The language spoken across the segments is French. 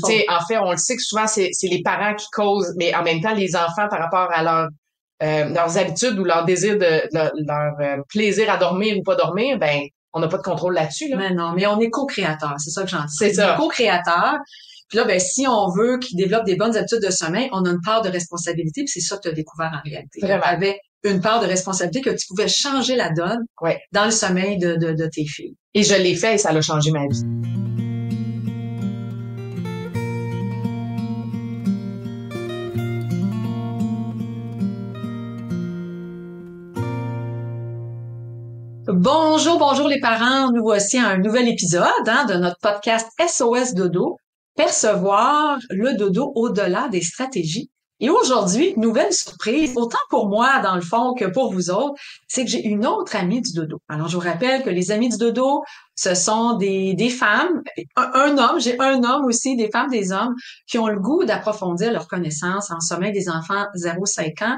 Tu sais, en fait, on le sait que souvent, c'est les parents qui causent, mais en même temps, les enfants, par rapport à leurs habitudes ou leur désir leur plaisir à dormir ou pas dormir, ben, on n'a pas de contrôle là-dessus, là. Mais non, mais on est co-créateur, c'est ça que j'en dis. C'est On est ça. co-créateur. Puis là, ben, si on veut qu'ils développent des bonnes habitudes de sommeil, on a une part de responsabilité, puis c'est ça que tu as découvert en réalité. Vraiment. Tu avais une part de responsabilité que tu pouvais changer la donne Ouais. dans le sommeil de tes filles. Et je l'ai fait et ça a changé ma vie. Bonjour les parents. Nous voici à un nouvel épisode de notre podcast SOS Dodo, percevoir le dodo au-delà des stratégies. Et aujourd'hui, nouvelle surprise, autant pour moi dans le fond que pour vous autres, c'est que j'ai une autre amie du dodo. Alors je vous rappelle que les amis du dodo, ce sont des femmes, un homme, j'ai un homme aussi, des femmes, des hommes qui ont le goût d'approfondir leurs connaissances en sommeil des enfants 0-5 ans,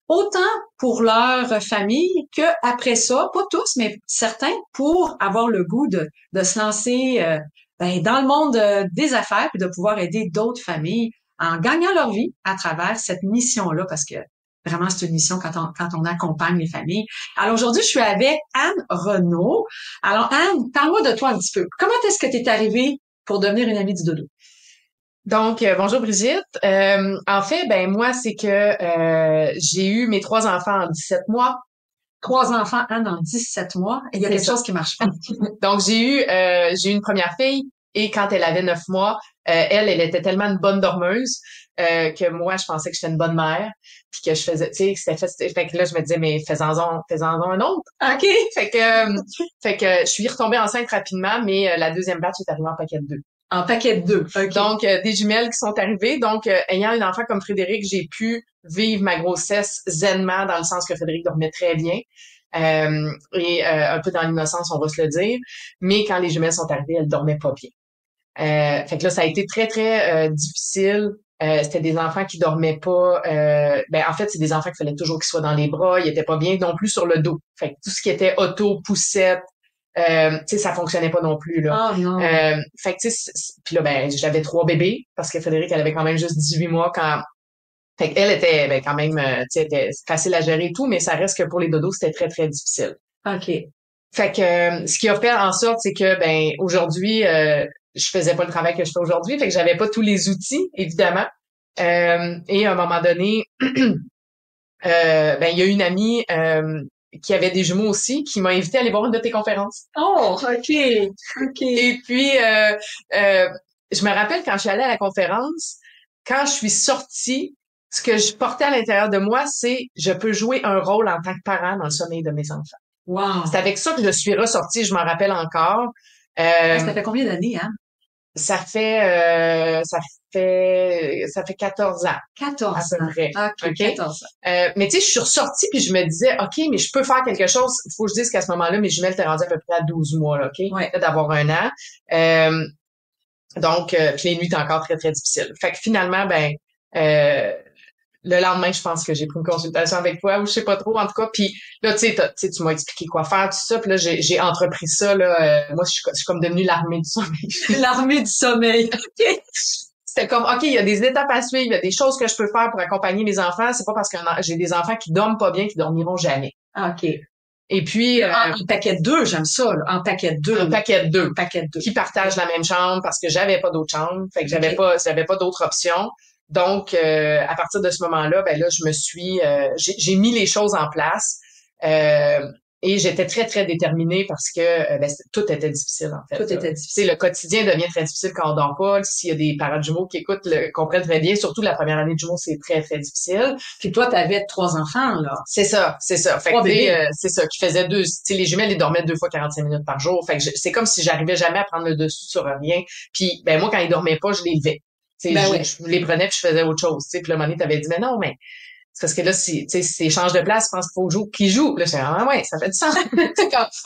autant pour leur famille que après ça, pas tous, mais certains, pour avoir le goût de se lancer dans le monde des affaires et de pouvoir aider d'autres familles en gagnant leur vie à travers cette mission-là, parce que vraiment, c'est une mission quand on accompagne les familles. Alors aujourd'hui, je suis avec Anne Renaud. Alors Anne, parle-moi de toi un petit peu. Comment est-ce que tu es arrivée pour devenir une amie du dodo? Donc, bonjour Brigitte. En fait, ben moi, c'est que j'ai eu mes 3 enfants en 17 mois. 3 enfants, Anne, en 17 mois. Et il y a quelque chose qui marche pas. Donc, j'ai eu une première fille et quand elle avait 9 mois, elle était tellement une bonne dormeuse que moi, je pensais que j'étais une bonne mère puis que je faisais, tu sais, fait que là, je me disais, mais fais-en un autre. OK. Fait que je suis retombée enceinte rapidement, mais la deuxième batch est arrivée en paquet de 2. En paquet de 2. Okay. Donc, des jumelles qui sont arrivées. Donc, ayant un enfant comme Frédéric, j'ai pu vivre ma grossesse zenement dans le sens que Frédéric dormait très bien. Et un peu dans l'innocence, on va se le dire. Mais quand les jumelles sont arrivées, elles dormaient pas bien. Fait que là, ça a été très, très difficile. C'était des enfants qui dormaient pas. En fait, c'est des enfants qu'il fallait toujours qu'ils soient dans les bras. Ils étaient pas bien non plus sur le dos. Fait que tout ce qui était auto, poussette, tu sais, ça fonctionnait pas non plus, là. Oh non. Fait que, tu sais, puis là, ben, j'avais 3 bébés parce que Frédéric, elle avait quand même juste 18 mois quand... Fait qu'elle était, ben, quand même, tu sais, était facile à gérer et tout, mais ça reste que pour les dodos, c'était très, très difficile. OK. Fait que, ce qui a fait en sorte, c'est que, ben, aujourd'hui, je faisais pas le travail que je fais aujourd'hui, fait que j'avais pas tous les outils, évidemment. Et à un moment donné, ben, il y a une amie, qui avait des jumeaux aussi, qui m'a invité à aller voir une de tes conférences. Oh, OK. OK. Et puis, je me rappelle quand je suis allée à la conférence, quand je suis sortie, ce que je portais à l'intérieur de moi, c'est je peux jouer un rôle en tant que parent dans le sommeil de mes enfants. Wow. C'est avec ça que je suis ressortie, je m'en rappelle encore. Ça fait combien d'années, hein? Ça fait 14 ans. 14 à peu ans. près. OK, 14 ans. Mais tu sais, je suis ressortie puis je me disais, OK, mais je peux faire quelque chose. Il faut que je dise qu'à ce moment-là, mes jumelles étaient rendues à peu près à 12 mois, là, OK? Ouais. D'avoir 1 an. Donc, puis les nuits étaient encore très, très difficiles. Fait que finalement, ben, le lendemain, je pense que j'ai pris une consultation avec toi ou je sais pas trop, en tout cas. Puis là, tu sais, tu m'as expliqué quoi faire, tout ça. Puis là, j'ai entrepris ça, là. Moi, je suis comme devenue l'armée du sommeil. L'armée du sommeil. OK. C'était comme, OK, il y a des étapes à suivre, il y a des choses que je peux faire pour accompagner mes enfants. C'est pas parce que j'ai des enfants qui dorment pas bien qu'ils dormiront jamais. OK. Et puis... en paquet de 2, j'aime ça, là. En paquet de 2. En paquet de 2. En paquet de 2. Qui partagent la même chambre parce que j'avais pas d'autre chambre. Fait que j'avais pas d'autres options. Donc, à partir de ce moment-là, ben là, j'ai mis les choses en place. Et j'étais très, très déterminée parce que tout était difficile, en fait. Tout était difficile. Le quotidien devient très difficile quand on dort pas. S'il y a des parents de jumeaux qui écoutent, comprennent très bien. Surtout la première année de jumeaux, c'est très, très difficile. Puis toi, t'avais 3 enfants, là. C'est ça. Fait que, c'est ça, qui faisait tu sais, les jumelles, ils dormaient 2 fois 45 minutes par jour. Fait que c'est comme si j'arrivais jamais à prendre le dessus sur rien. Puis, ben, moi, quand ils dormaient pas, je les levais. Je les prenais puis je faisais autre chose. Puis le moment donné, t'avais dit, mais non, mais c'est parce que là, si ils changent de place, je pense qu'il faut qu'ils jouent. Là, je ouais, ça fait du sens.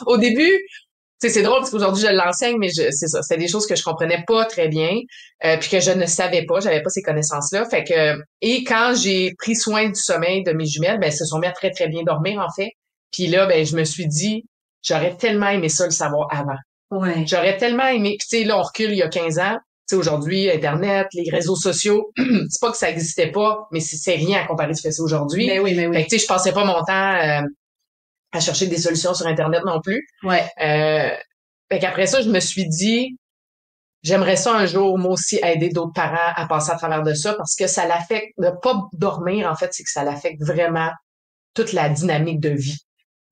Au début, c'est drôle parce qu'aujourd'hui, je l'enseigne, mais c'est ça. C'était des choses que je comprenais pas très bien, puis que je ne savais pas. J'avais pas ces connaissances-là. Fait que, et quand j'ai pris soin du sommeil de mes jumelles, ben, elles se sont mis à très, très bien dormir, en fait. Puis là, ben, je me suis dit, j'aurais tellement aimé ça le savoir avant. Ouais. J'aurais tellement aimé, puis tu sais, là, on recule il y a 15 ans. sais, aujourd'hui, Internet, les réseaux sociaux, c'est pas que ça existait pas, mais c'est rien à comparer à ce que c'est aujourd'hui. Mais oui. Fait que, tu sais, je passais pas mon temps à chercher des solutions sur Internet non plus. Ouais. Fait qu'après ça, je me suis dit, j'aimerais ça un jour, moi aussi, aider d'autres parents à passer à travers de ça parce que ça l'affecte, de pas dormir, en fait, c'est que ça l'affecte vraiment toute la dynamique de vie.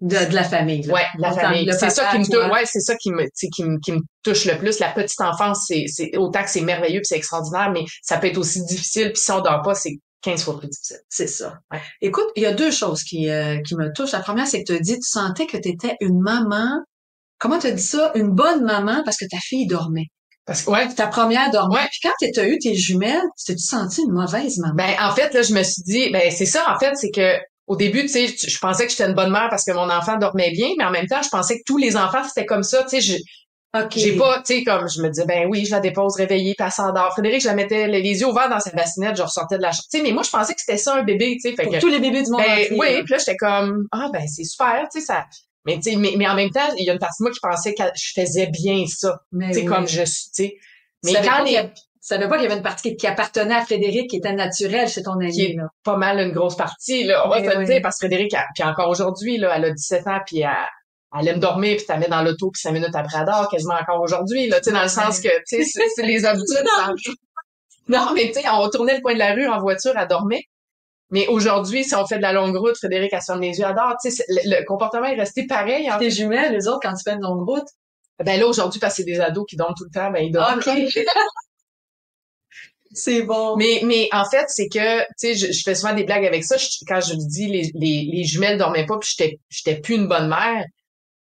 De la famille. Là. Ouais, de la famille. C'est ça qui me touche, ouais, c'est ça qui me touche le plus. La petite enfance, c'est autant que c'est merveilleux puis c'est extraordinaire, mais ça peut être aussi difficile puis si on dort pas, c'est 15 fois plus difficile. C'est ça. Ouais. Écoute, il y a deux choses qui me touchent. La première, c'est que tu as dit, tu sentais que tu étais une maman, comment tu as dit ça? Une bonne maman parce que ta fille dormait. Parce que, ouais. Ta première dormait. Ouais. Puis quand tu as eu tes jumelles, t'es-tu senti une mauvaise maman? Ben, en fait, là, je me suis dit, ben, c'est ça, en fait, c'est que, au début, tu sais, je pensais que j'étais une bonne mère parce que mon enfant dormait bien, mais en même temps, je pensais que tous les enfants, c'était comme ça, tu sais, j'ai pas, tu sais, comme, je me disais, ben oui, je la dépose réveillée, puis elle s'endort. Frédéric, je la mettais les yeux ouverts dans sa bassinette, je ressortais de la chambre. Tu sais, mais moi, je pensais que c'était ça, un bébé, tu sais. Fait pour que, tous les bébés du monde entier. Oui, puis là, j'étais comme, ben, c'est super, tu sais, ça. Mais, tu sais, mais en même temps, il y a une partie de moi qui pensait que je faisais bien ça. Tu sais, comme je suis, tu sais. Mais quand tu savais pas qu'il y avait une partie qui appartenait à Frédéric, qui était naturelle chez ton ami, qui est là. pas mal une grosse partie, là. On va se le dire, parce que Frédéric, puis encore aujourd'hui, là, elle a 17 ans, puis elle aime dormir, puis t'as mis dans l'auto, puis 5 minutes après, elle dort, quasiment encore aujourd'hui, là, tu sais, dans le sens que, tu sais, c'est les habitudes. Non, mais tu sais, on tournait le coin de la rue en voiture, elle dormait. Mais aujourd'hui, si on fait de la longue route, Frédéric, elle se ferme les yeux, elle dort, tu sais, le comportement est resté pareil. Tes jumelles, les autres, quand tu fais une longue route? Ben là, aujourd'hui, parce que c'est des ados qui dorment tout le temps, ben ils dorment. OK. C'est bon. Mais en fait, c'est que, tu sais, je fais souvent des blagues avec ça. Quand je dis les jumelles dormaient pas, puis j'étais plus une bonne mère.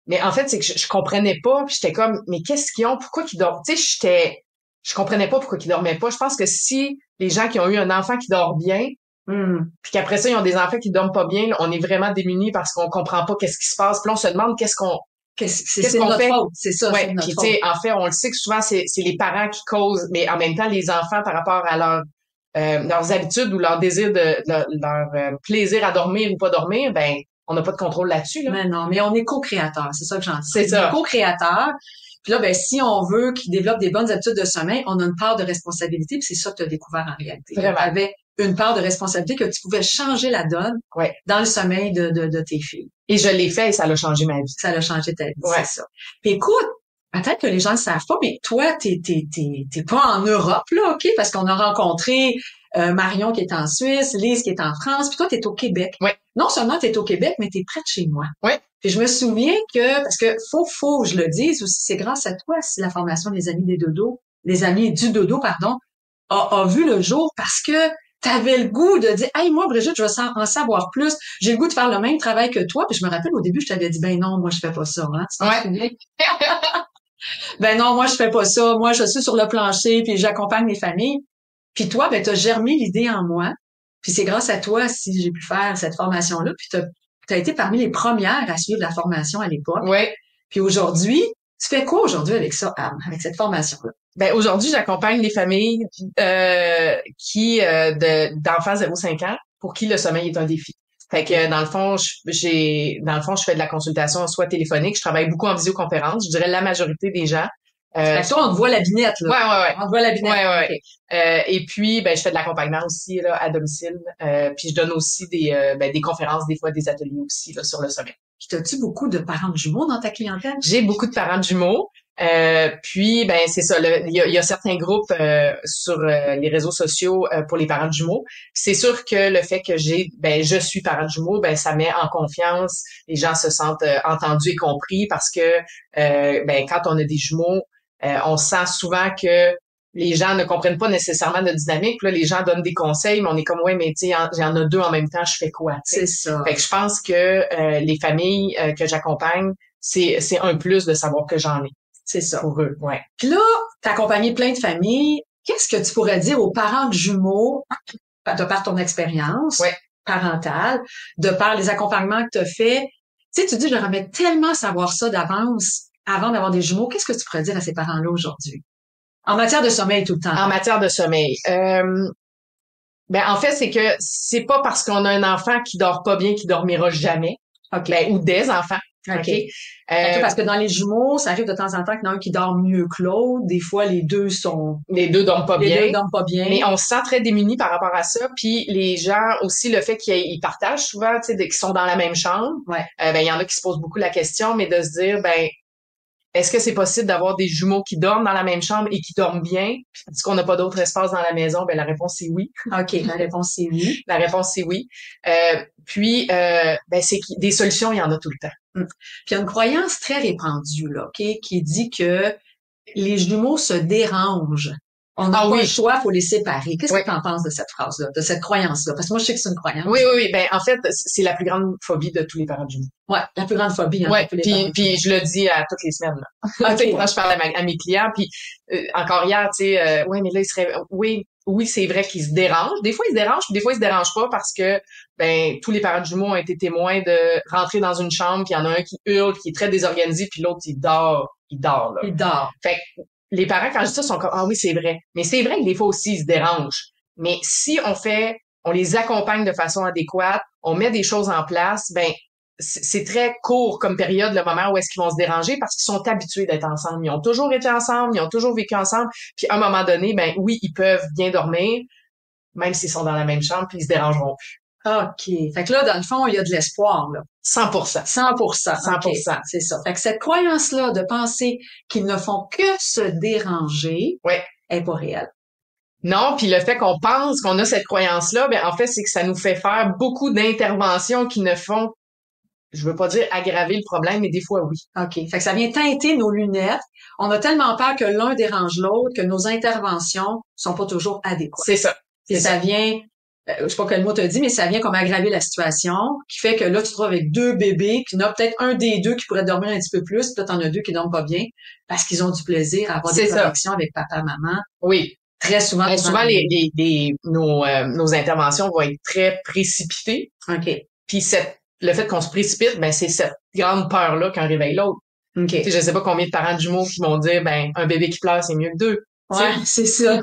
Mais en fait, c'est que je comprenais pas, puis j'étais comme, mais qu'est-ce qu'ils ont? Pourquoi qu'ils dorment? Tu sais, je comprenais pas pourquoi ils dormaient pas. Je pense que si les gens qui ont eu un enfant qui dort bien, puis qu'après ça, ils ont des enfants qui dorment pas bien, là, on est vraiment démunis parce qu'on comprend pas qu'est-ce qui se passe. Puis là, on se demande qu'est-ce qu'on notre fait? Faute, c'est ça. Ouais, puis tu sais, en fait, on le sait que souvent c'est les parents qui causent, mais en même temps les enfants par rapport à leurs habitudes ou leur désir leur plaisir à dormir ou pas dormir, ben on n'a pas de contrôle là-dessus là. Mais non, mais on est co-créateur, c'est ça que j'en dis. C'est ça. Co-créateur. Puis là, ben si on veut qu'ils développent des bonnes habitudes de sommeil, on a une part de responsabilité, puis c'est ça que tu as découvert en réalité. Vraiment. Tu avais une part de responsabilité que tu pouvais changer la donne dans le sommeil de tes filles. Et je l'ai fait et ça l'a changé ma vie. Ça l'a changé ta vie, c'est ça. Puis écoute, peut-être que les gens ne savent pas, mais toi, t'es pas en Europe, là, OK? Parce qu'on a rencontré Marion qui est en Suisse, Lise qui est en France, puis toi, t'es au Québec. Ouais. Non seulement t'es au Québec, mais t'es près de chez moi. Ouais. Puis je me souviens que, parce que faut que je le dise aussi, c'est grâce à toi si la formation des Amis du dodo, a vu le jour parce que t'avais le goût de dire, hey, moi, Brigitte, je veux en savoir plus. J'ai le goût de faire le même travail que toi. Puis je me rappelle, au début, je t'avais dit, ben non, moi, je fais pas ça, hein. Tu t'en souviens? Ben non, moi, je fais pas ça. Moi, je suis sur le plancher, puis j'accompagne les familles. Puis toi, ben, t'as germé l'idée en moi. Puis c'est grâce à toi si j'ai pu faire cette formation-là. Puis t'as été parmi les premières à suivre la formation à l'époque. Ouais. Puis aujourd'hui, tu fais quoi aujourd'hui avec ça, Anne, avec cette formation-là? Ben aujourd'hui, j'accompagne les familles qui d'enfants 0-5 ans pour qui le sommeil est un défi. Fait que dans le fond, je fais de la consultation soit téléphonique, je travaille beaucoup en visioconférence, je dirais la majorité des gens. Fait que toi, on te voit la binette, là. Ouais. On te voit la binette. Ouais. Okay. Et puis, ben, je fais de l'accompagnement aussi, là, à domicile. Puis je donne aussi des conférences, des fois des ateliers aussi, là, sur le sommeil. Puis t'as-tu beaucoup de parents de jumeaux dans ta clientèle? J'ai beaucoup de parents de jumeaux. Puis ben c'est ça, il y a certains groupes sur les réseaux sociaux pour les parents de jumeaux. C'est sûr que le fait que je suis parent de jumeaux, ben ça met en confiance, les gens se sentent entendus et compris parce que quand on a des jumeaux, on sent souvent que les gens ne comprennent pas nécessairement notre dynamique. Puis là, les gens donnent des conseils, mais on est comme ouais, mais tu sais, j'en ai deux en même temps, je fais quoi? C'est ça. Fait que je pense que les familles que j'accompagne, c'est un plus de savoir que j'en ai. C'est ça. Pour eux, ouais. Puis là, t'as accompagné plein de familles. Qu'est-ce que tu pourrais dire aux parents de jumeaux, de par ton expérience parentale, de par les accompagnements que tu as fait? Tu sais, tu dis, je leur aimerais tellement savoir ça d'avance avant d'avoir des jumeaux. Qu'est-ce que tu pourrais dire à ces parents-là aujourd'hui? En matière de sommeil tout le temps. En matière de sommeil. En fait, c'est que c'est pas parce qu'on a un enfant qui dort pas bien qu'il dormira jamais. Okay. Ou des enfants. OK. Parce que dans les jumeaux, ça arrive de temps en temps qu'il y en a un qui dort mieux que l'autre. Des fois, les deux dorment pas bien. Les deux dorment pas bien. Mais on se sent très démunis par rapport à ça. Puis les gens aussi, le fait qu'ils partagent souvent, tu sais, qu'ils sont dans la même chambre. Ouais. Il y en a qui se posent beaucoup la question, mais de se dire, est-ce que c'est possible d'avoir des jumeaux qui dorment dans la même chambre et qui dorment bien? Est-ce qu'on n'a pas d'autre espace dans la maison? La réponse c'est oui. OK, la réponse c'est oui. La réponse c'est oui. C'est des solutions, il y en a tout le temps. Puis il y a une croyance très répandue, là, OK, qui dit que les jumeaux se dérangent. On n'a pas le choix, faut les séparer. Qu'est-ce que tu en penses de cette phrase-là, de cette croyance-là? Parce que moi, je sais que c'est une croyance. Oui. En fait, c'est la plus grande phobie de tous les parents de jumeaux. Ouais, la plus grande phobie. Puis je le dis à toutes les semaines, là. Okay. Quand je parle à mes clients, puis encore hier, tu sais, mais là, il serait... Oui, c'est vrai qu'ils se dérangent. Des fois, ils se dérangent, puis des fois, ils se dérangent pas parce que, tous les parents de jumeaux ont été témoins de rentrer dans une chambre, puis il y en a un qui hurle, qui est très désorganisé, puis l'autre, il dort, là. Il dort. Fait que les parents, quand je dis ça, sont comme, ah oui, c'est vrai. Mais c'est vrai que des fois aussi, ils se dérangent. Mais si on les accompagne de façon adéquate, on met des choses en place, c'est très court comme période, le moment où est-ce qu'ils vont se déranger parce qu'ils sont habitués d'être ensemble. Ils ont toujours été ensemble, ils ont toujours vécu ensemble. Puis à un moment donné, oui, ils peuvent bien dormir, même s'ils sont dans la même chambre, puis ils se dérangeront plus. OK. Fait que là, dans le fond, il y a de l'espoir, là. 100%. 100%. Okay. C'est ça. Fait que cette croyance-là de penser qu'ils ne font que se déranger, est pas réelle. Non, puis le fait qu'on pense qu'on a cette croyance-là, en fait, c'est que ça nous fait faire beaucoup d'interventions qui ne font, je veux pas dire aggraver le problème, mais des fois, oui. OK. Fait que ça vient teinter nos lunettes. On a tellement peur que l'un dérange l'autre que nos interventions sont pas toujours adéquates. C'est ça. Et ça vient... je sais pas quel mot t'as dit, mais ça vient comme aggraver la situation, qui fait que là, tu te trouves avec deux bébés, puis il y en a peut-être un des deux qui pourrait dormir un petit peu plus, puis là, t'en as deux qui dorment pas bien, parce qu'ils ont du plaisir à avoir des connexions avec papa, maman. Oui. Très souvent. Souvent, nos interventions vont être très précipitées. OK. Puis le fait qu'on se précipite, c'est cette grande peur-là qu'un réveille l'autre. OK. Tu sais, je sais pas combien de parents de jumeaux qui vont dire, un bébé qui pleure, c'est mieux que deux. Ouais, c'est ça.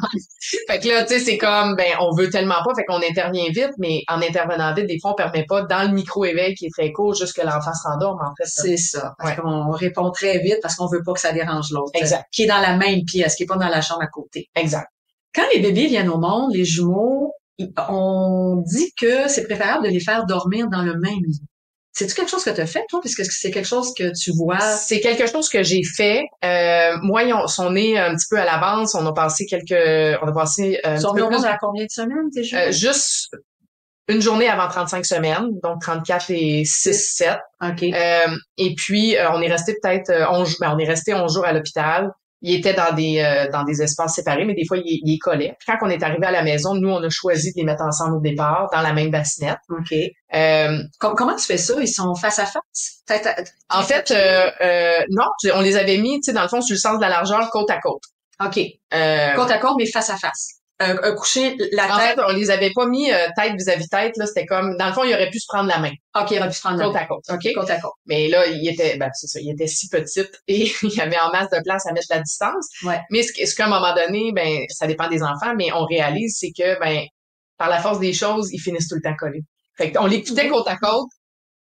Fait que là, tu sais, c'est comme, on veut tellement pas, fait qu'on intervient vite, mais en intervenant vite, des fois, on permet pas, dans le micro-éveil qui est très court, juste que l'enfant se rendorme, en fait. C'est ça. Parce qu'on répond très vite parce qu'on veut pas que ça dérange l'autre. Exact. Qui est dans la même pièce, qui est pas dans la chambre à côté. Exact. Quand les bébés viennent au monde, les jumeaux, on dit que c'est préférable de les faire dormir dans le même lit. C'est-tu quelque chose que tu as fait, toi? Puisque c'est quelque chose que tu vois? C'est quelque chose que j'ai fait. Moi, ils sont nés un petit peu à l'avance. On a passé Ils sont nés au monde à combien de semaines, tes jumeaux? Juste une journée avant 35 semaines, donc 34 et 6-7. OK. Et puis, on est resté peut-être 11 jours à l'hôpital. Il était dans des espaces séparés, mais des fois, il est collé. Puis quand on est arrivé à la maison, nous, on a choisi de les mettre ensemble au départ, dans la même bassinette. OK. Comment tu fais ça? Ils sont face à face? En fait, non, on les avait mis, tu sais, dans le fond, sur le sens de la largeur, côte à côte. OK. Côte à côte, mais face à face. Coucher la tête. En fait, on les avait pas mis tête vis-à-vis tête, là. C'était comme, dans le fond, il aurait pu se prendre la main. OK, il aurait pu se prendre la main. Côte à côte. OK, côte à côte. Mais là, il était si petite et il y avait en masse de place à mettre la distance. Ouais. Mais ce qu'à un moment donné, ça dépend des enfants, mais on réalise, c'est que, par la force des choses, ils finissent tout le temps collés. Fait qu'on les quittait côte à côte,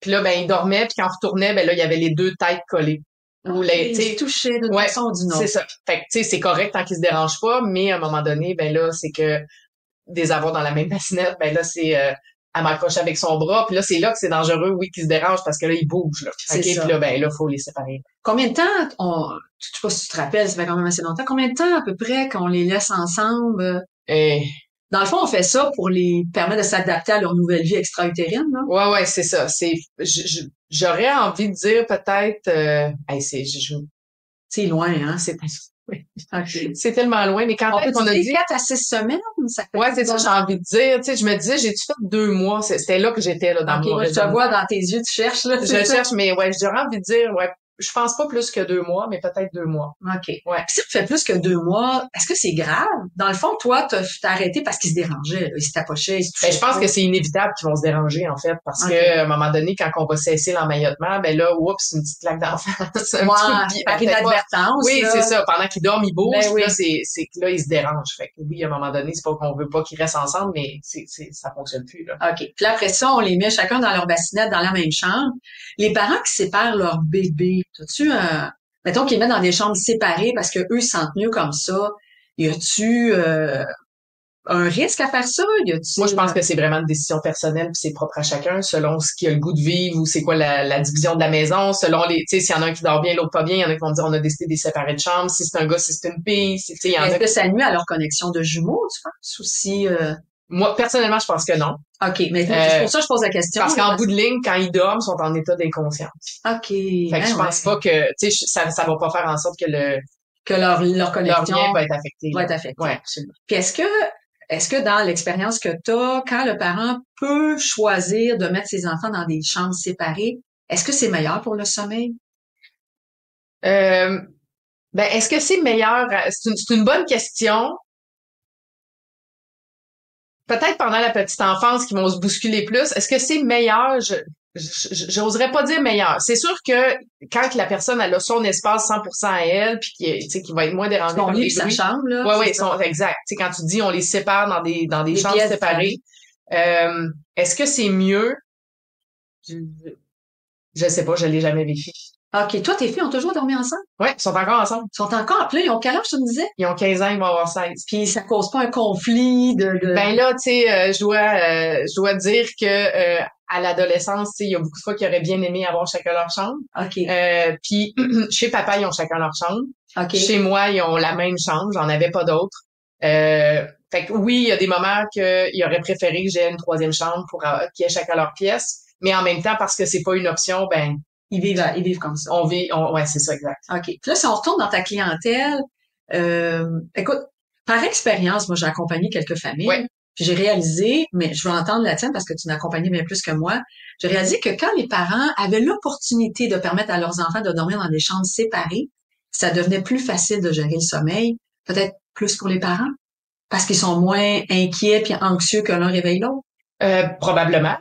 puis là, ils dormaient, puis quand on retournait, là, il y avait les deux têtes collées. Ils se touchaient d'une façon ou d'une autre. C'est ça. Fait que, tu sais, c'est correct tant qu'ils se dérangent pas, mais à un moment donné, là, c'est que des avoir dans la même bassinette, là, c'est, elle m'accroche avec son bras, puis là, c'est là que c'est dangereux, oui, qu'ils se dérangent, parce que là, ils bougent, là. C'est OK, ça. Puis là, faut les séparer. Combien de temps je sais pas si tu te rappelles, ça fait quand même assez longtemps, combien de temps, à peu près, qu'on les laisse ensemble? Dans le fond, on fait ça pour les permettre de s'adapter à leur nouvelle vie extra-utérine, là? Ouais, c'est ça. J'aurais envie de dire peut-être, c'est loin, hein? Okay. C'est tellement loin, mais quand on a dit 4 à 6 semaines, ça fait. Ouais, c'est ça, j'ai envie de dire. Tu sais, je me disais, j'ai-tu fait 2 mois? C'était là que j'étais, là, dans mon je te vois dans tes yeux, tu cherches, là. Je cherche, mais ouais, j'aurais envie de dire, je pense pas plus que 2 mois, mais peut-être 2 mois. OK. Ouais. Puis si tu fais plus que 2 mois, est-ce que c'est grave? Dans le fond, toi, t'as arrêté parce qu'il se dérangeait, là. Il se tapochait, il se touchait Ben, je pense pas. que c'est inévitable qu'ils vont se déranger, en fait, parce OK. que, à un moment donné, quand on va cesser l'emmaillotement, ben là, oups, une petite claque d'en face, un petit coup de pied. Par inadvertance, Oui, là. c'est ça. Pendant qu'ils dorment, ils bougent, Ben puis oui. là, c'est que là, ils se dérangent. Fait que oui, à un moment donné, c'est pas qu'on veut pas qu'ils restent ensemble, mais ça fonctionne plus, là. OK. Puis là, après ça, on les met chacun dans leur bassinette, dans la même chambre. Les parents qui séparent leur bébé, t'as-tu mettons qu'ils les mettent dans des chambres séparées parce que eux se sentent mieux comme ça. Y a-tu un risque à faire ça? Y a-tu... Moi, je pense que c'est vraiment une décision personnelle, puis c'est propre à chacun, selon ce qu'il a le goût de vivre ou c'est quoi la division de la maison, selon les, tu sais, s'il y en a un qui dort bien, l'autre pas bien, il y en a qui vont dire on a décidé de les séparer de chambre, si c'est un gars, si c'est une fille, tu sais, il y en a. Est-ce que ça nuit à leur connexion de jumeaux, tu penses? Ou si, Moi, personnellement, je pense que non. OK, mais c'est pour ça que je pose la question. Parce qu'en bout de ligne, quand ils dorment, ils sont en état d'inconscience. OK. Fait que je pense pas que, tu sais, ça va pas faire en sorte que leur leur connexion lien va être affecté. va être affectée. Ouais, absolument. Puis est-ce que dans l'expérience que tu as, quand le parent peut choisir de mettre ses enfants dans des chambres séparées, est-ce que c'est meilleur pour le sommeil? Ben, est-ce que c'est meilleur? C'est une bonne question. Peut-être pendant la petite enfance qu'ils vont se bousculer plus. Est-ce que c'est meilleur? J'oserais pas dire meilleur. C'est sûr que quand la personne elle a son espace 100% à elle, puis qui va être moins dérangée par les bruits. Sa chambre, là. Ouais, exact. Tu sais, quand tu dis on les sépare dans des chambres séparées, est-ce que c'est mieux? Je sais pas, je l'ai jamais vécu. OK. Toi, tes filles ont toujours dormi ensemble? Ouais, ils sont encore ensemble. Ils sont encore. Puis là, ils ont quel âge, tu me disais? Ils ont 15 ans, ils vont avoir 16. Puis ça cause pas un conflit de... Ben là, tu sais, je dois dire que à l'adolescence, tu sais, il y a beaucoup de fois qu'ils auraient bien aimé avoir chacun leur chambre. OK. Puis chez papa, ils ont chacun leur chambre. OK. Chez moi, ils ont la même chambre, j'en avais pas d'autres. Fait que oui, il y a des moments qu'ils auraient préféré que j'aie une troisième chambre pour qu'ils aient chacun leur pièce, mais en même temps, parce que c'est pas une option, ben ils vivent comme ça. Ouais, c'est ça, exact. OK. Puis là, si on retourne dans ta clientèle, écoute, par expérience, moi, j'ai accompagné quelques familles. Ouais. Puis j'ai réalisé, mais je veux entendre la tienne parce que tu m'as accompagné bien plus que moi. J'ai réalisé que quand les parents avaient l'opportunité de permettre à leurs enfants de dormir dans des chambres séparées, ça devenait plus facile de gérer le sommeil, peut-être plus pour les parents, parce qu'ils sont moins inquiets puis anxieux que l'un réveille l'autre. Probablement.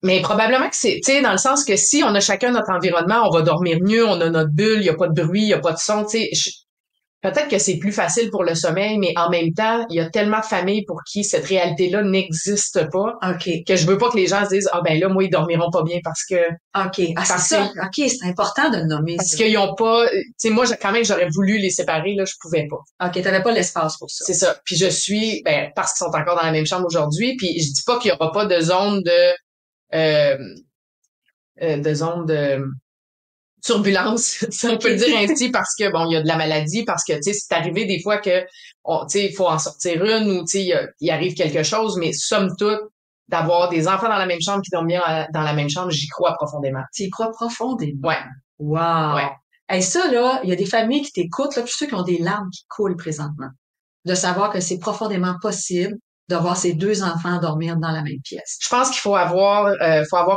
Mais probablement que c'est, tu sais, dans le sens que si on a chacun notre environnement, on va dormir mieux, on a notre bulle, il y a pas de bruit, il y a pas de son, tu sais. Peut-être que c'est plus facile pour le sommeil, mais en même temps, il y a tellement de familles pour qui cette réalité-là n'existe pas, que je veux pas que les gens se disent ah ben là moi ils dormiront pas bien parce que c'est ça. OK, c'est important de le nommer. Parce qu'ils ont pas, tu sais moi quand même j'aurais voulu les séparer là, je pouvais pas. OK, t'avais pas l'espace pour ça. C'est ça. Puis je suis parce qu'ils sont encore dans la même chambre aujourd'hui, puis je dis pas qu'il y aura pas de zone de zone de turbulence, si on peut le dire ainsi, parce que bon, il y a de la maladie, parce que tu sais, c'est arrivé des fois que tu sais, il faut en sortir une ou tu sais, il arrive quelque chose, mais somme toute, d'avoir des enfants dans la même chambre qui dorment bien dans la même chambre, j'y crois profondément. Tu y crois profondément? Ouais. Wow. Ouais. Et ça, là, il y a des familles qui t'écoutent, là, puis ceux qui ont des larmes qui coulent présentement. De savoir que c'est profondément possible de voir ses deux enfants dormir dans la même pièce. Je pense qu'il faut avoir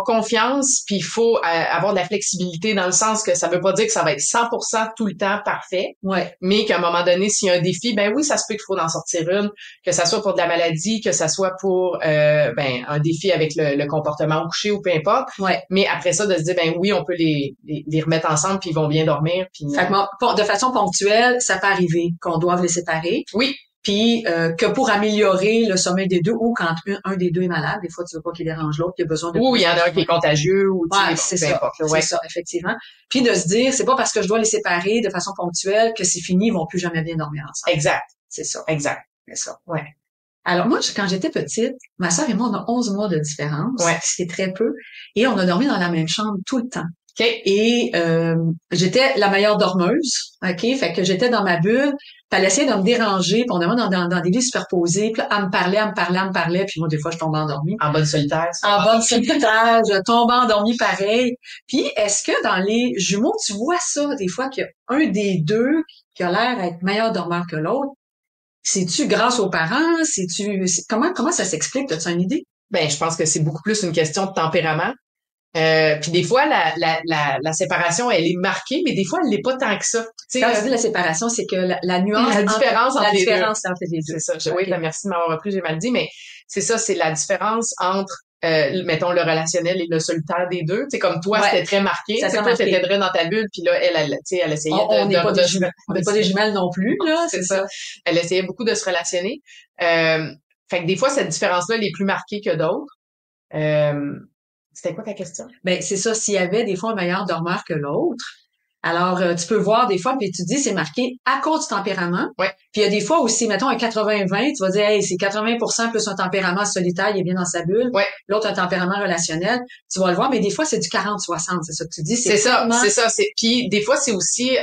confiance, puis il faut avoir de la flexibilité dans le sens que ça veut pas dire que ça va être 100% tout le temps parfait, mais qu'à un moment donné, s'il y a un défi, ben oui, ça se peut qu'il faut en sortir une, que ça soit pour de la maladie, que ça soit pour un défi avec le comportement au coucher ou peu importe. Mais après ça, de se dire ben oui, on peut les remettre ensemble puis ils vont bien dormir. Puis fait que, de façon ponctuelle, ça peut arriver qu'on doive les séparer. Oui. Puis que pour améliorer le sommeil des deux ou quand un des deux est malade, des fois tu veux pas qu'il dérange l'autre, il y a besoin de il y en a un qui est contagieux ou c'est ça, c'est ça effectivement. Puis de se dire c'est pas parce que je dois les séparer de façon ponctuelle que c'est fini, ils vont plus jamais bien dormir ensemble. Exact. C'est ça. Exact. C'est ça. Ouais. Alors moi quand j'étais petite, ma sœur et moi on a 11 mois de différence, c'est très peu et on a dormi dans la même chambre tout le temps. Et j'étais la meilleure dormeuse, fait que j'étais dans ma bulle, puis elle essayait de me déranger, puis on est dans des lits superposés, puis là, elle me parlait, puis moi des fois je tombais endormie. En bonne solitaire. En bonne solitaire, je tombais endormie pareil. Puis est-ce que dans les jumeaux, tu vois ça des fois qu'il y a un des deux qui a l'air d'être meilleur dormeur que l'autre? C'est-tu grâce aux parents? Comment ça s'explique? As-tu une idée? Ben je pense que c'est beaucoup plus une question de tempérament. Puis des fois, la séparation, elle est marquée, mais des fois, elle l'est pas tant que ça. Quand tu dis la séparation, c'est que la nuance, la différence entre les deux. entre les deux. C'est ça. Oui, merci de m'avoir repris, j'ai mal dit, mais c'est ça, c'est la différence entre mettons le relationnel et le solitaire des deux. Tu sais, comme toi, c'était très marqué. Tu sais, toi, t'étais très dans ta bulle, puis là, elle essayait on n'est pas des jumelles non plus, là. C'est ça. Elle essayait beaucoup de se relationner. Fait que des fois, cette différence-là, elle est plus marquée que d'autres. C'était quoi ta question? Ben, c'est ça. S'il y avait des fois un meilleur dormeur que l'autre, alors tu peux voir des fois, puis tu dis, c'est marqué à cause du tempérament. Ouais. Puis il y a des fois aussi, mettons, un 80-20, tu vas dire, hey, c'est 80% plus un tempérament solitaire, il est bien dans sa bulle. Ouais. L'autre, un tempérament relationnel. Tu vas le voir, mais des fois, c'est du 40-60, c'est ça que tu dis. C'est ça. Puis des fois, c'est aussi, tu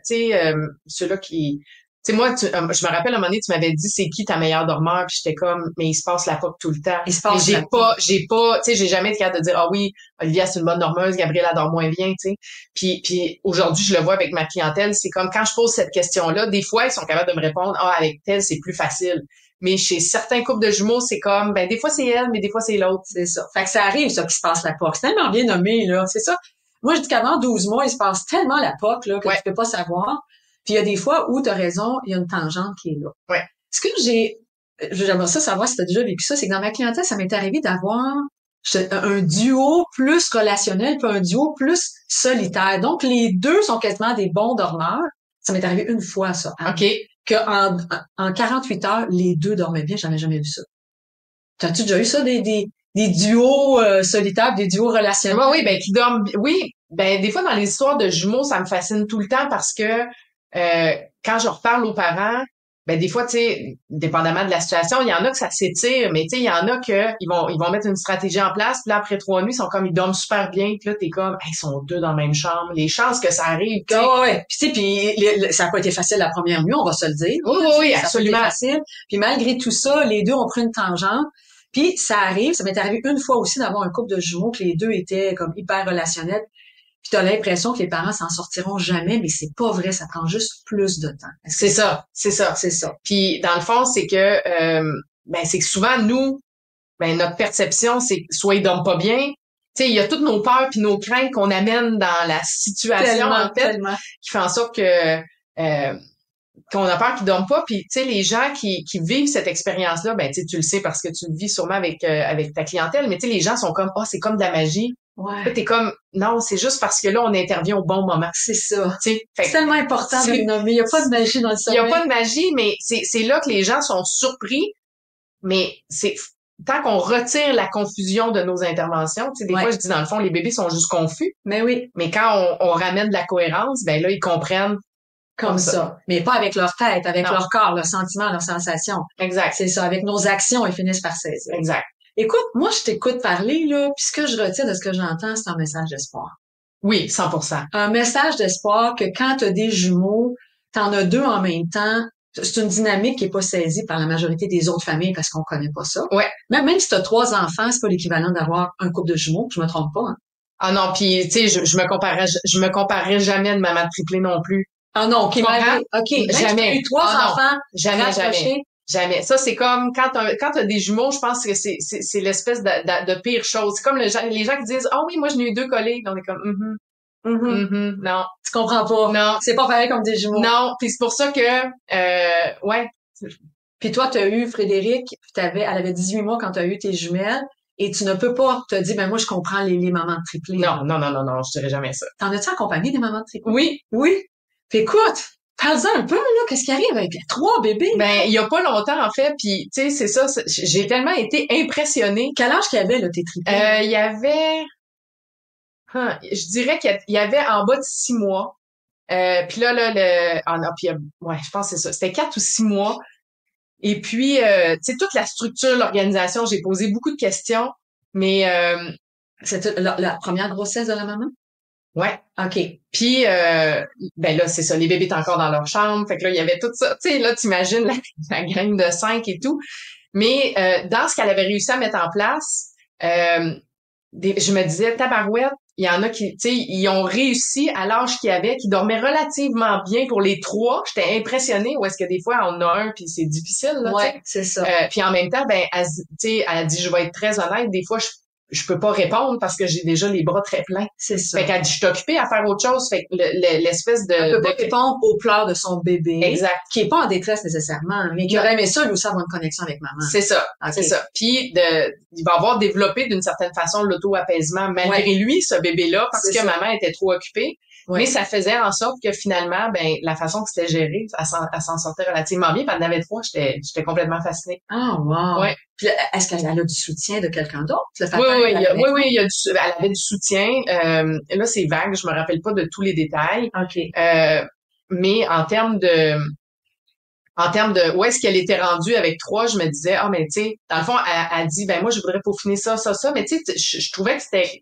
sais, ceux-là qui... Tu sais, moi, je me rappelle à un moment donné, tu m'avais dit, c'est qui ta meilleure dormeur? Puis j'étais comme, mais il se passe la POC tout le temps. Il se passe j'ai pas, tu sais, j'ai jamais été capable de dire, ah oui, Olivia, c'est une bonne dormeuse, Gabrielle, elle dort moins bien, tu sais. Puis aujourd'hui, je le vois avec ma clientèle, c'est comme quand je pose cette question-là, des fois, ils sont capables de me répondre, ah, avec telle, c'est plus facile. Mais chez certains couples de jumeaux, c'est comme, ben, des fois, c'est elle, mais des fois, c'est l'autre. C'est ça. Fait que ça arrive, ça, qui se passe la POC. C'est tellement bien nommé, là. C'est ça. Moi, je dis qu'avant 12 mois, il se passe tellement la POC, là, que tu peux pas savoir. Puis il y a des fois où tu as raison, il y a une tangente qui est là. Ouais. Ce que j'aimerais ça savoir si tu as déjà vécu ça, c'est que dans ma clientèle, ça m'est arrivé d'avoir un duo plus relationnel puis un duo plus solitaire. Donc, les deux sont quasiment des bons dormeurs. Ça m'est arrivé une fois, ça. OK. En 48 heures, les deux dormaient bien. J'en ai jamais vu ça. T'as-tu déjà eu ça, des duos solitaires, des duos relationnels? Oui, ben, qui dorment, oui. Ben, des fois, dans les histoires de jumeaux, ça me fascine tout le temps parce que, quand je reparle aux parents, ben des fois, tu sais, dépendamment de la situation, il y en a que ça s'étire, mais tu sais, il y en a que ils vont mettre une stratégie en place, puis là, après 3 nuits, ils dorment super bien, puis là, t'es comme, ils sont deux dans la même chambre. Les chances que ça arrive, tu sais. Ouais. Puis tu sais, puis ça n'a pas été facile la première nuit, on va se le dire. Oui, ça absolument. Ça a pas été facile. Puis malgré tout ça, les deux ont pris une tangente. Puis ça arrive, ça m'est arrivé une fois aussi d'avoir un couple de jumeaux que les deux étaient comme hyper relationnels. Puis t'as l'impression que les parents s'en sortiront jamais, mais c'est pas vrai, ça prend juste plus de temps. C'est ça. Puis dans le fond, c'est que c'est que souvent nous, notre perception, c'est que soit ils dorment pas bien. Tu sais, il y a toutes nos peurs puis nos craintes qu'on amène dans la situation qui fait en sorte que qu'on a peur qu'ils dorment pas. Puis tu sais, les gens qui vivent cette expérience-là, ben tu le sais parce que tu le vis sûrement avec ta clientèle, mais tu sais, les gens sont comme c'est comme de la magie. Ouais. Là, t'es comme, non, c'est juste parce que là, on intervient au bon moment. C'est ça. C'est tellement important de le nommer. Il n'y a pas de magie dans le sommeil. Il n'y a pas de magie, mais c'est là que les gens sont surpris. Mais c'est tant qu'on retire la confusion de nos interventions, tu sais, des fois, je dis, dans le fond, les bébés sont juste confus. Mais oui. Mais quand on ramène de la cohérence, ben là, ils comprennent. Comme ça. Mais pas avec leur tête, avec leur corps, leurs sentiments, leurs sensations. Exact. C'est ça. Avec nos actions, ils finissent par saisir. Exact. Écoute, moi, je t'écoute parler, là, puis ce que je retiens de ce que j'entends, c'est un message d'espoir. Oui, 100%. Un message d'espoir que quand tu as des jumeaux, t'en as deux en même temps, c'est une dynamique qui est pas saisie par la majorité des autres familles parce qu'on connaît pas ça. Ouais. Même si tu as 3 enfants, c'est pas l'équivalent d'avoir un couple de jumeaux, je me trompe pas, hein. Ah non, puis tu sais, je me comparerais jamais de maman triplée non plus. Ah non, OK, jamais. Tu as eu 3 enfants, Jamais. Ça, c'est comme quand t'as des jumeaux, je pense que c'est l'espèce de pire chose. C'est comme les gens qui disent, ah oui, moi, j'en ai eu 2 collègues. On est comme, non. Tu comprends pas. Non. C'est pas pareil comme des jumeaux. Non. Puis c'est pour ça que, ouais. Puis toi, t'as eu Frédéric, elle avait 18 mois quand t'as eu tes jumelles. Et tu ne peux pas te dire, ben moi, je comprends les mamans de triplés. Non, je dirais jamais ça. T'en as-tu accompagné des mamans de triplés? Oui. Puis écoute, parle-en un peu, là, qu'est-ce qui arrive avec 3 bébés? Ben, il y a pas longtemps, en fait, puis tu sais, c'est ça, j'ai tellement été impressionnonnée. Quel âge qu'il y avait, là, tes triplés? Il y avait, je dirais qu'il y avait en bas de 6 mois. Puis là, je pense que c'est ça. C'était 4 ou 6 mois. Et puis, tu sais, toute la structure, l'organisation, j'ai posé beaucoup de questions, mais... C'était la première grossesse de la maman? Ouais. OK. Puis, ben là, c'est ça, les bébés étaient encore dans leur chambre. Fait que là, il y avait tout ça. Tu sais, là, t'imagines la gang de 5 et tout. Mais dans ce qu'elle avait réussi à mettre en place, je me disais, tabarouette, il y en a qui, tu sais, ils ont réussi à l'âge qu'ils avaient, qui dormaient relativement bien pour les 3. J'étais impressionnée. Ou est-ce que des fois, on a un, puis c'est difficile, là, ouais, c'est ça. Puis en même temps, ben, elle a dit, je vais être très honnête, des fois, je peux pas répondre parce que j'ai déjà les bras très pleins. C'est ça. Fait qu'elle dit, je suis occupée à faire autre chose. Fait que l'espèce de... Elle peut pas répondre aux pleurs de son bébé. Exact. Qui est pas en détresse nécessairement, mais qui aurait aimé ça, lui aussi, avoir une connexion avec maman. C'est ça. Okay. C'est ça. Puis, il va avoir développé d'une certaine façon l'auto-apaisement malgré lui, ce bébé-là, parce que maman était trop occupée. Ouais. Mais ça faisait en sorte que finalement, la façon que c'était géré, elle s'en sortait relativement bien. Puis elle en avait 3, j'étais complètement fascinée. Ah, wow. Ouais. Puis est-ce qu'elle a du soutien de quelqu'un d'autre? Oui, elle avait du soutien. Là, c'est vague, je me rappelle pas de tous les détails. OK. Mais en termes de où est-ce qu'elle était rendue avec 3, je me disais, mais tu sais, dans le fond, elle dit, moi, je voudrais peaufiner ça, mais tu sais, je trouvais que c'était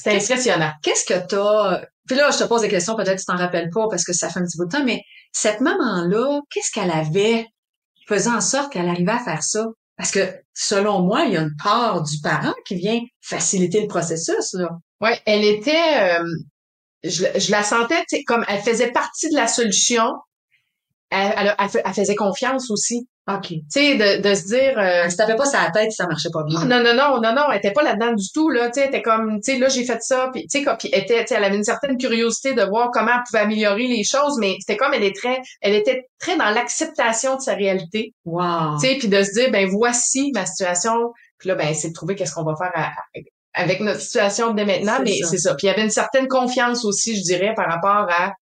impressionnant. Qu'est-ce que t'as... Puis là, je te pose des questions, peut-être que tu t'en rappelles pas parce que ça fait un petit bout de temps, mais cette maman-là, qu'est-ce qu'elle avait faisant en sorte qu'elle arrivait à faire ça? Parce que, selon moi, il y a une part du parent qui vient faciliter le processus, là. Ouais, elle était... je la sentais, tu sais, comme elle faisait partie de la solution. Elle faisait confiance aussi. OK. Tu sais, de se dire... Elle se tapait pas sa tête si ça marchait pas bien. Non, elle était pas là-dedans du tout, là. Tu sais, elle était comme, tu sais, là, j'ai fait ça, puis tu sais, puis elle avait une certaine curiosité de voir comment elle pouvait améliorer les choses, mais c'était comme, elle était très dans l'acceptation de sa réalité. Wow. Tu sais, puis de se dire, voici ma situation, puis là, c'est de trouver qu'est-ce qu'on va faire avec notre situation dès maintenant, c'est ça. Puis il y avait une certaine confiance aussi, je dirais, par rapport à...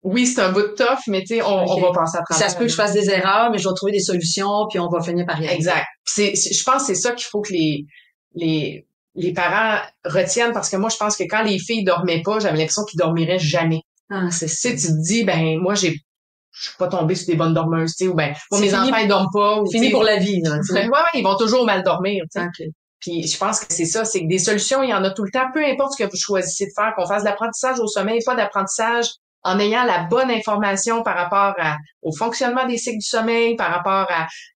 Oui, c'est un bout de tough, mais tu sais, on va passer à travers. Ça se peut que je fasse des erreurs, mais je vais trouver des solutions, puis on va finir par y arriver. Exact. Je pense que c'est ça qu'il faut que les parents retiennent, parce que moi, je pense que quand les filles dormaient pas, j'avais l'impression qu'ils dormiraient jamais. Ah, c'est ça. Tu te dis, moi, je suis pas tombée sur des bonnes dormeuses, tu sais, ou moi, mes enfants, ils dorment pas. Fini pour la vie, là. Ouais, ils vont toujours mal dormir, tu sais. Okay. Puis je pense que c'est ça, c'est que des solutions, il y en a tout le temps, peu importe ce que vous choisissez de faire, qu'on fasse de l'apprentissage au sommeil, pas d'apprentissage, en ayant la bonne information par rapport au fonctionnement des cycles du sommeil, par rapport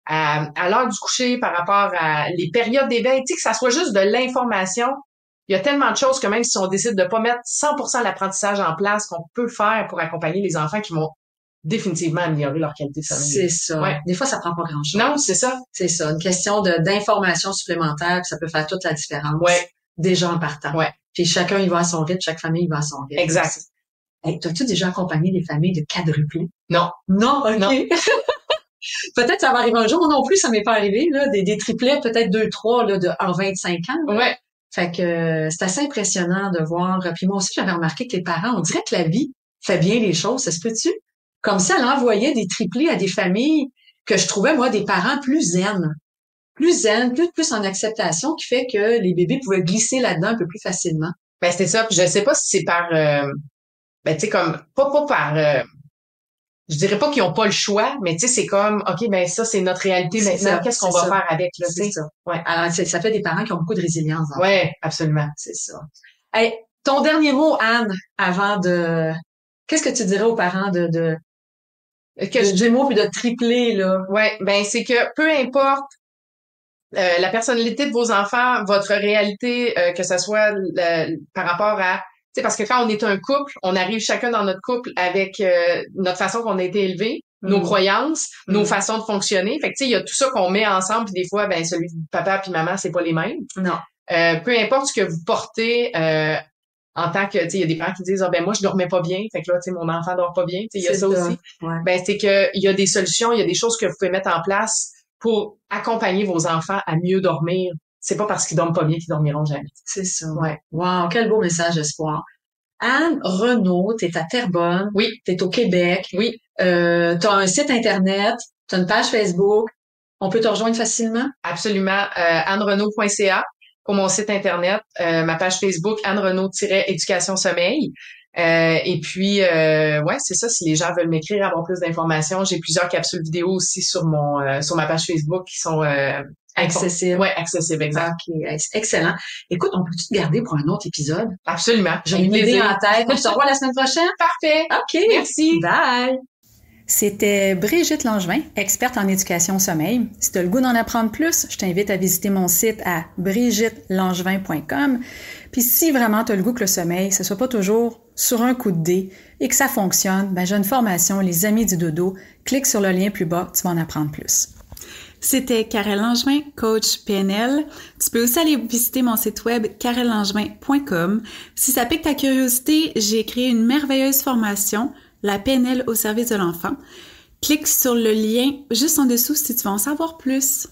à l'heure du coucher, par rapport à les périodes d'éveil, tu sais, que ça soit juste de l'information. Il y a tellement de choses que même si on décide de pas mettre 100% de l'apprentissage en place, qu'on peut faire pour accompagner les enfants qui vont définitivement améliorer leur qualité de sommeil. C'est ça. Ouais. Des fois, ça prend pas grand-chose. Non, c'est ça. C'est ça. Une question d'information supplémentaire, puis ça peut faire toute la différence. Ouais. Déjà en partant. Ouais. Puis chacun y va à son rythme, chaque famille y va à son rythme. Exact. Hey, t'as-tu déjà accompagné des familles de quadruplés? Non. Non? OK. Non. Peut-être ça va arriver un jour. Moi non plus, ça m'est pas arrivé, là. Des triplets, peut-être 2, 3, là, en 25 ans. Là. Ouais. Fait que c'est assez impressionnant de voir. Puis moi aussi, j'avais remarqué que les parents, on dirait que la vie fait bien les choses. Ça se peut-tu? Comme ça, elle envoyait des triplés à des familles que je trouvais, moi, des parents plus zen. Plus en acceptation, qui fait que les bébés pouvaient glisser là-dedans un peu plus facilement. C'est ça. Je sais pas si c'est par... tu sais, comme, pas par, je dirais pas qu'ils ont pas le choix, mais tu sais, c'est comme, OK, ça, c'est notre réalité maintenant. Qu'est-ce qu'on va faire avec, là, tu sais? Ça. Ouais. Alors, ça fait des parents qui ont beaucoup de résilience. Ouais, absolument. C'est ça. Hey, ton dernier mot, Anne, avant de, qu'est-ce que tu dirais aux parents de Gémeaux puis de triplé, là? Ouais, c'est que peu importe la personnalité de vos enfants, votre réalité, que ce soit par rapport à... Tu sais, parce que quand on est un couple, on arrive chacun dans notre couple avec notre façon qu'on a été élevé, nos croyances, nos façons de fonctionner. Fait que tu sais, il y a tout ça qu'on met ensemble, puis des fois, celui de papa puis maman, c'est pas les mêmes. Non. Peu importe ce que vous portez en tant que, tu sais, il y a des parents qui disent, moi, je dormais pas bien. Fait que là, tu sais, mon enfant dort pas bien. Tu sais, il y a ça aussi. Ouais. C'est que il y a des solutions, il y a des choses que vous pouvez mettre en place pour accompagner vos enfants à mieux dormir. C'est pas parce qu'ils dorment pas bien qu'ils dormiront jamais. C'est ça. Ouais. Wow, quel beau message d'espoir. Anne Renaud, t'es à Terrebonne. Oui. T'es au Québec. Oui. T'as un site Internet. T'as une page Facebook. On peut te rejoindre facilement? Absolument. AnneRenaud.ca pour mon site Internet. Ma page Facebook, Anne Renaud-Éducation Sommeil. Et puis, c'est ça. Si les gens veulent m'écrire, avoir plus d'informations, j'ai plusieurs capsules vidéo aussi sur ma page Facebook qui sont accessibles. Ouais, accessibles, exact. OK, excellent. Écoute, on peut-tu te garder pour un autre épisode? Absolument. J'ai une idée en tête. On se revoit la semaine prochaine? Parfait. OK. Merci. Bye. C'était Brigitte Langevin, experte en éducation au sommeil. Si tu as le goût d'en apprendre plus, je t'invite à visiter mon site à brigittelangevin.com. Puis si vraiment tu as le goût que le sommeil, ce soit pas toujours sur un coup de dé et que ça fonctionne, j'ai une formation, Les Amis du Dodo. Clique sur le lien plus bas, tu vas en apprendre plus. C'était Karel Langevin, coach PNL. Tu peux aussi aller visiter mon site web karellangevin.com. Si ça pique ta curiosité, j'ai créé une merveilleuse formation, la PNL au service de l'enfant. Clique sur le lien juste en dessous si tu veux en savoir plus.